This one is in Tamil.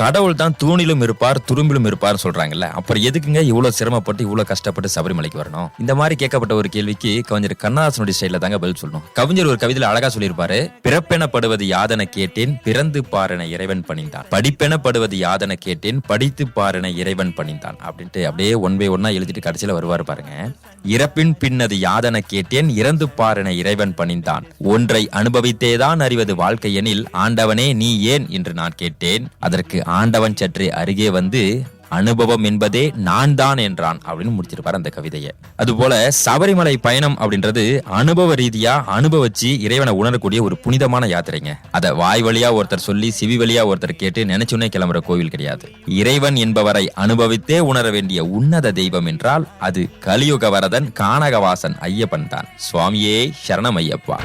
கடவுள் தான் தூணிலும் இருப்பார் துரும்பிலும் இருப்பார் சொல்றாங்கல்ல, அப்புறம் எதுக்குங்க இவ்வளவு சிரமப்பட்டு இவ்வளவு கஷ்டப்பட்டு சபரிமலைக்கு வரணும்? இந்த மாதிரி கேட்கப்பட்ட ஒரு கேள்விக்கு கவிஞர் கண்ணதாசனுடைய ஸ்டைல தாங்க பதில் சொல்லணும். கவிஞர் ஒரு கவிதையில அழகா சொல்லியிருப்பாரு, பிறப்பெனப்படுவது யாதன கேட்டேன் பிறந்து பாருன இறைவன் பணிந்தான், படிப்பெனப்படுவது யாதன கேட்டேன் படித்து பாருன இறைவன் பணிந்தான் அப்படின்ட்டு அப்படியே ஒன் பை ஒன்னா எழுதிட்டு கடைசியில வருவாரு பாருங்க. இறப்பின் பின்னது யாதன கேட்டேன் இறந்து பாருன இறைவன் பணிந்தான், ஒன்றை அனுபவித்தேதான் அறிவது வாழ்க்கை எனில் ஆண்டவனே நீ ஏன் என்று நான் கேட்டேன், அதற்கு ஆண்டவன் சற்றே அருகே வந்து அனுபவம் என்பதே நான் தான் என்றான் அப்படின்னு முடிச்சிருப்பாரு அந்த கவிதையை. அதுபோல சபரிமலை பயணம் அப்படின்றது அனுபவ ரீதியா அனுபவிச்சு இறைவனை உணரக்கூடிய ஒரு புனிதமான யாத்திரைங்க. அத வாய் வழியா ஒருத்தர் சொல்லி சிவி வழியா ஒருத்தர் கேட்டு நினைச்சுனே கிளம்புற கோவில் கிடையாது. இறைவன் என்பவரை அனுபவித்தே உணர வேண்டிய உன்னத தெய்வம் என்றால் அது கலியுக வரதன் கானகவாசன் ஐயப்பன் தான். சுவாமியே சரணம் ஐயப்பா.